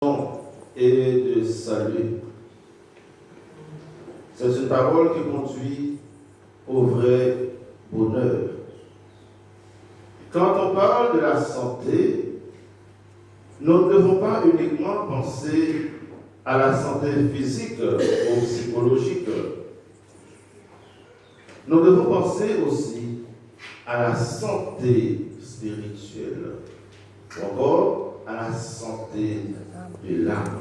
et de salut. C'est une parole qui conduit au vrai bonheur. Quand on parle de la santé, nous ne devons pas uniquement penser à la santé physique ou psychologique. Nous devons penser aussi à la santé spirituelle, ou encore à la santé de l'âme.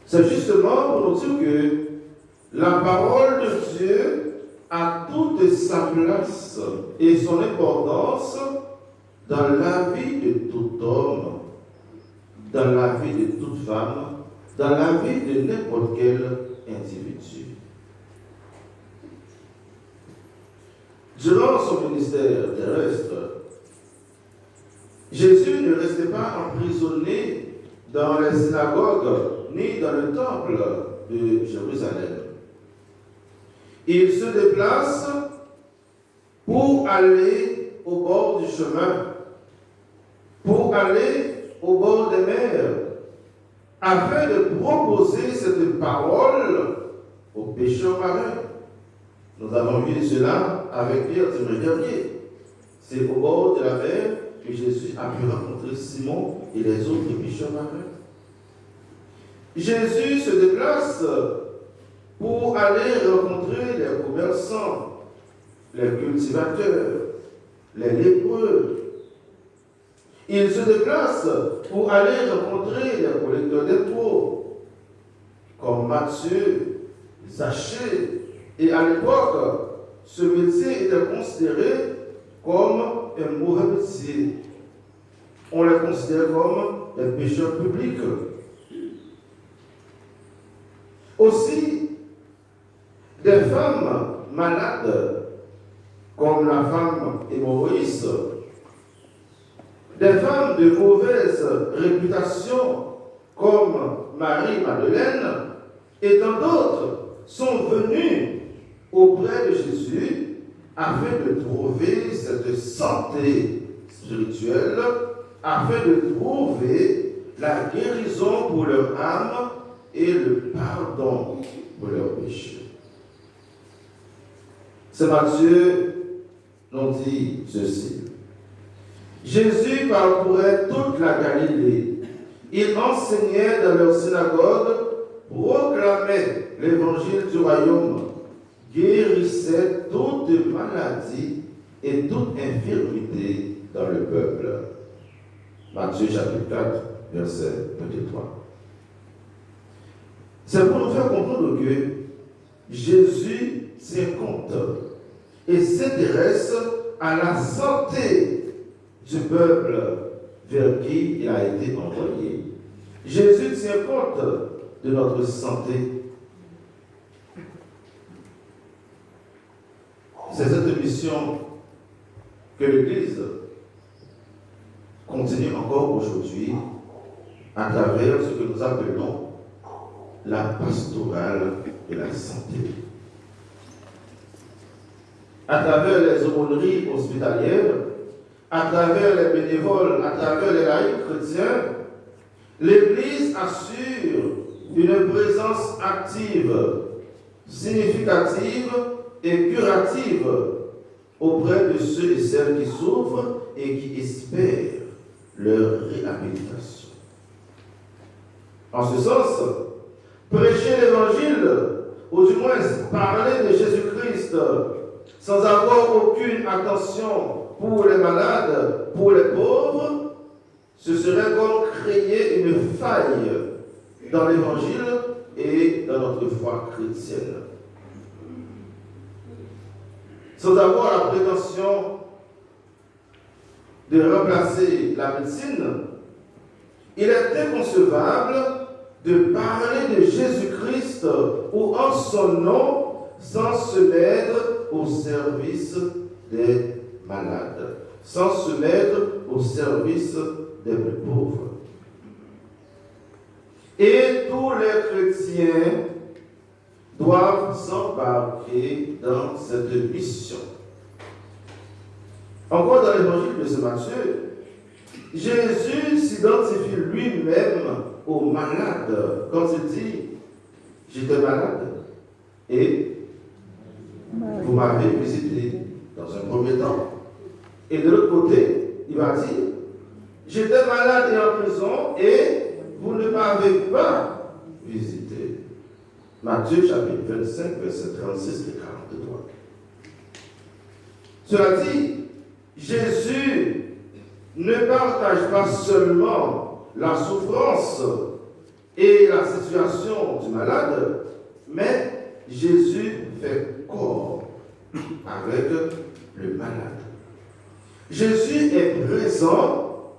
C'est justement pour nous dire que la parole de Dieu a toute sa place et son importance dans la vie de tout homme, dans la vie de toute femme, dans la vie de n'importe quel individu. Durant son ministère terrestre, Jésus ne restait pas emprisonné dans les synagogues ni dans le temple de Jérusalem. Il se déplace pour aller au bord du chemin, pour aller au bord des mers, afin de proposer cette parole aux pécheurs marins. Nous avons vu cela avec Pierre dimanche dernier. C'est au bord de la mer que Jésus a pu rencontrer Simon et les autres pécheurs marins. Jésus se déplace pour aller rencontrer les commerçants, les cultivateurs, les lépreux. Il se déplace pour aller rencontrer les collecteurs d'impôts, comme Matthieu, Zachée. Et à l'époque, ce métier était considéré comme un mauvais métier. On les considérait comme des pécheurs publics. Aussi, des femmes malades, comme la femme hémorroïde, des femmes de mauvaise réputation, comme Marie-Madeleine, et tant d'autres, sont venus auprès de Jésus afin de trouver cette santé spirituelle, afin de trouver la guérison pour leur âme et le pardon pour leurs péchés. C'est Matthieu nous dit ceci. Jésus parcourait toute la Galilée. Il enseignait dans leur synagogue, proclamait l'évangile du royaume, guérissait toute maladie et toute infirmité dans le peuple. Matthieu chapitre 4, verset 23. C'est pour nous faire comprendre que Jésus tient compte et s'intéresse à la santé du peuple vers qui il a été envoyé. Jésus tient compte de notre santé. C'est cette mission que l'Église continue encore aujourd'hui à travers ce que nous appelons la pastorale de la santé. À travers les aumôneries hospitalières, à travers les bénévoles, à travers les laïcs chrétiens, l'Église assure une présence active, significative et curative auprès de ceux et celles qui souffrent et qui espèrent leur réhabilitation. En ce sens, prêcher l'évangile, ou du moins parler de Jésus-Christ, sans avoir aucune attention pour les malades, pour les pauvres, ce serait comme créer une faille dans l'évangile et dans notre foi chrétienne. Sans avoir la prétention de remplacer la médecine, il est inconcevable de parler de Jésus-Christ ou en son nom sans se mettre au service des malades, sans se mettre au service des plus pauvres. Et tous les chrétiens doivent s'embarquer dans cette mission. Encore dans l'évangile de ce Matthieu, Jésus s'identifie lui-même au malade quand il dit « J'étais malade et vous m'avez visité dans un premier temps. » Et de l'autre côté, il va dire « J'étais malade et en prison et vous ne m'avez pas visité. » Matthieu chapitre 25, verset 36 et 43. Cela dit, Jésus ne partage pas seulement la souffrance et la situation du malade, mais Jésus fait corps avec le malade. Jésus est présent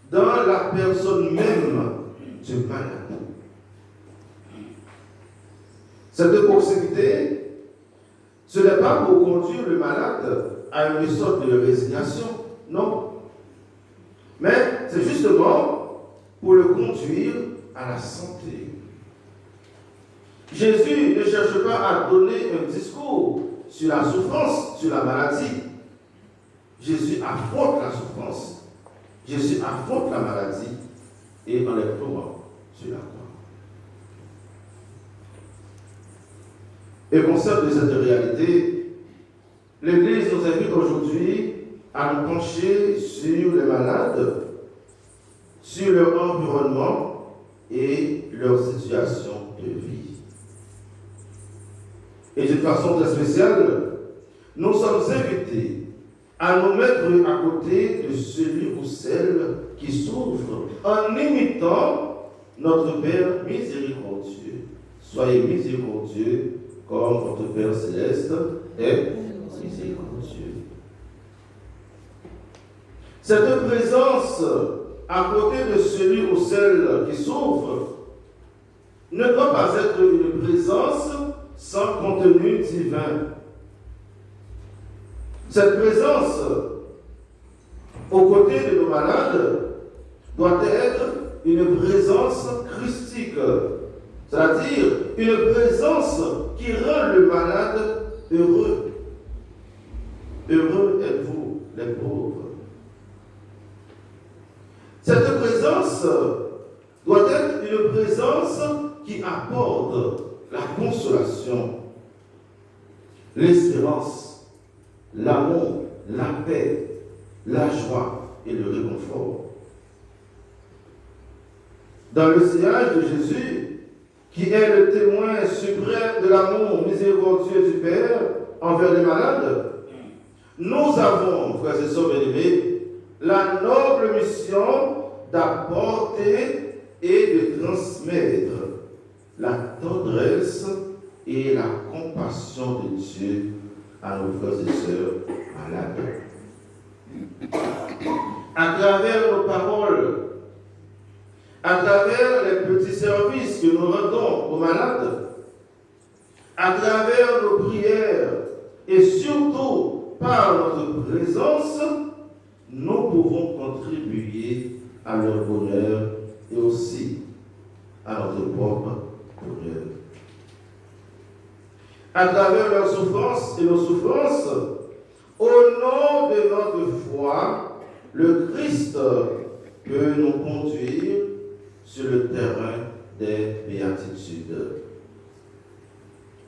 dans la personne même du malade. Cette proximité, ce n'est pas pour conduire le malade à une sorte de résignation, non. Mais c'est justement pour le conduire à la santé. Jésus ne cherche pas à donner un discours sur la souffrance, sur la maladie. Jésus affronte la souffrance, Jésus affronte la maladie et en est plombant sur la croix. Et conscient de cette réalité, l'Église nous invite aujourd'hui à nous pencher sur les malades, sur leur environnement et leur situation de vie. Et d'une façon très spéciale, nous sommes invités à nous mettre à côté de celui ou celle qui souffre en imitant notre Père miséricordieux. Soyez miséricordieux comme votre Père céleste est miséricordieux. Cette présence à côté de celui ou celle qui souffre ne doit pas être une présence sans contenu divin. Cette présence aux côtés de nos malades doit être une présence christique, c'est-à-dire une présence qui rend le malade heureux. Heureux êtes-vous, les pauvres. Cette présence doit être une présence qui apporte la consolation, l'espérance, l'amour, la paix, la joie et le réconfort. Dans le sillage de Jésus, qui est le témoin suprême de l'amour miséricordieux du Père envers les malades, nous avons, frères et sœurs bien-aimés, la noble mission d'apporter et de transmettre la tendresse et la compassion de Dieu à nos frères et sœurs malades. À travers nos paroles, à travers les petits services que nous rendons aux malades, à travers nos prières et surtout par notre présence, nous pouvons contribuer à leur bonheur et aussi à notre propre bonheur. À travers leurs souffrances et nos souffrances, au nom de notre foi, le Christ peut nous conduire sur le terrain des béatitudes.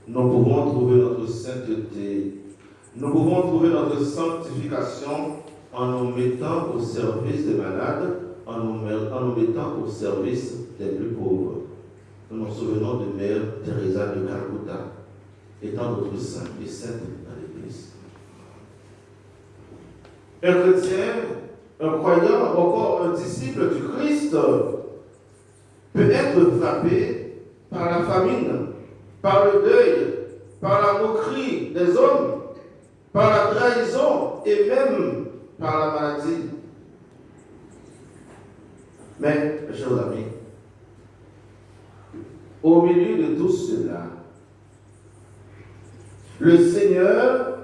Nous pouvons trouver notre sainteté, nous pouvons trouver notre sanctification en nous mettant au service des malades, en nous mettant au service des plus pauvres. Nous nous souvenons de Mère Teresa de Calcutta, étant notre saint et sainte dans l'Église. Un chrétien, un croyant, encore un disciple du Christ, peut être frappé par la famine, par le deuil, par la moquerie des hommes, par la trahison et même par la maladie. Mais, mes chers amis, au milieu de tout cela, le Seigneur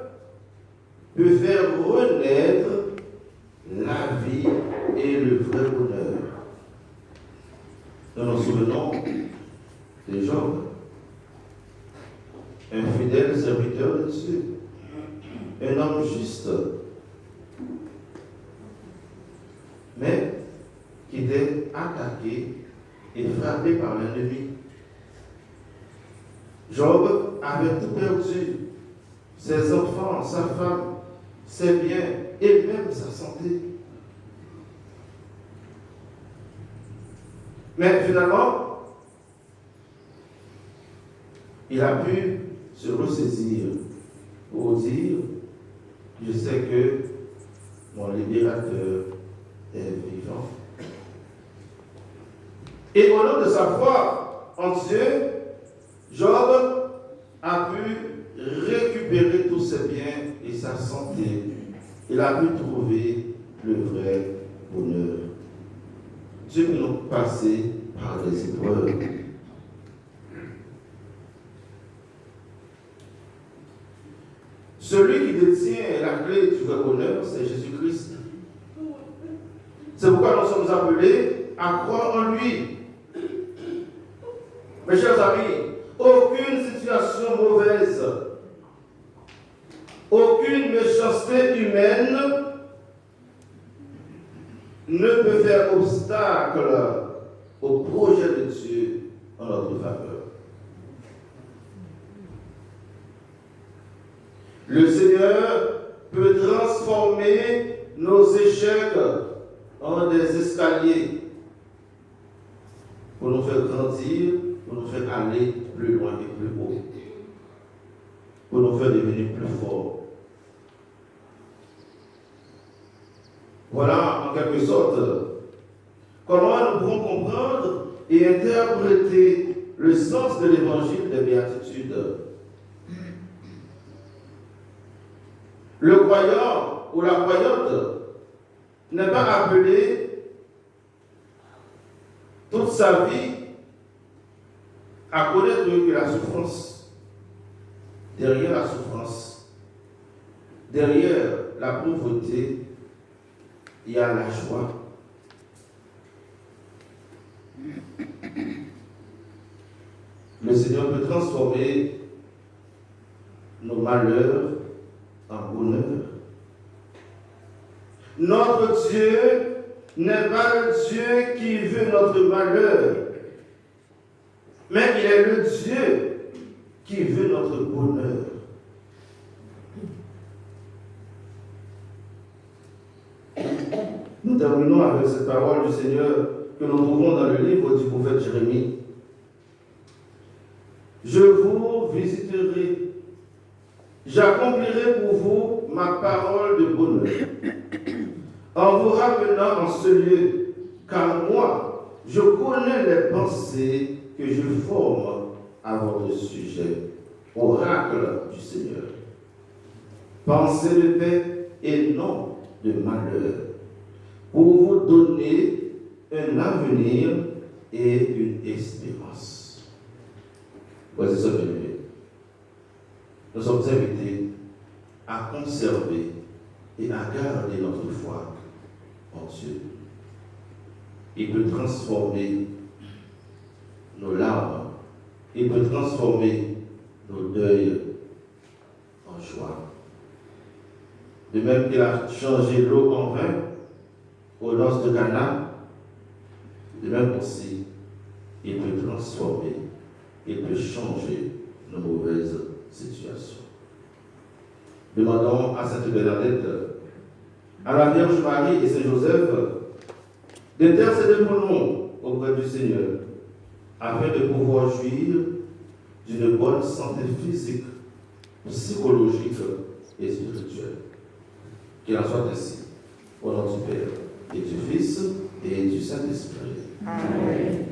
peut faire renaître la vie et le vrai bonheur. Nous nous souvenons de Job, un fidèle serviteur de Dieu, un homme juste. Mais qui était attaqué et frappé par l'ennemi. Job avait tout perdu, ses enfants, sa femme, ses biens et même sa santé. Mais finalement, il a pu se ressaisir pour dire, je sais que mon libérateur est vivant. Et au nom de sa foi en Dieu, Job a pu récupérer tous ses biens et sa santé. Il a pu trouver le vrai bonheur. Dieu peut nous passer par les épreuves. Celui qui détient la clé du vrai bonheur, c'est Jésus-Christ. C'est pourquoi nous sommes appelés à croire en lui. Mes chers amis, aucune situation mauvaise, aucune méchanceté humaine ne peut faire obstacle au projet de Dieu en notre faveur. Le Seigneur peut transformer nos échecs en des escaliers pour nous faire grandir, pour nous faire aller plus loin et plus haut, pour nous faire devenir plus forts. Voilà, en quelque sorte, comment nous pouvons comprendre et interpréter le sens de l'évangile des béatitudes. Le croyant ou la croyante n'est pas appelé toute sa vie à connaître que la souffrance. Derrière la souffrance, derrière la pauvreté, il y a la joie. Le Seigneur peut transformer nos malheurs en bonheur. Notre Dieu n'est pas le Dieu qui veut notre malheur, mais il est le Dieu qui veut notre bonheur. Nous terminons avec cette parole du Seigneur que nous trouvons dans le livre du prophète Jérémie. Je vous visiterai, j'accomplirai pour vous ma parole de bonheur, en vous ramenant en ce lieu, car moi, je connais les pensées que je forme à votre sujet. Oracle du Seigneur. Pensez de paix et non de malheur, pour vous donner un avenir et une espérance. Voici ce que nous sommes invités à conserver et à garder notre foi en Dieu. Il peut transformer nos larmes, il peut transformer nos deuils en joie. De même qu'il a changé l'eau en vin aux noces de Cana, de même aussi, il peut transformer, il peut changer nos mauvaises situations. Demandons à Sainte Bernadette, à la Vierge Marie et Saint Joseph d'intercéder pour nous auprès du Seigneur, afin de pouvoir jouir d'une bonne santé physique, psychologique et spirituelle. Qu'il en soit ainsi, au nom du Père, et du Fils, et du Saint-Esprit. Amen.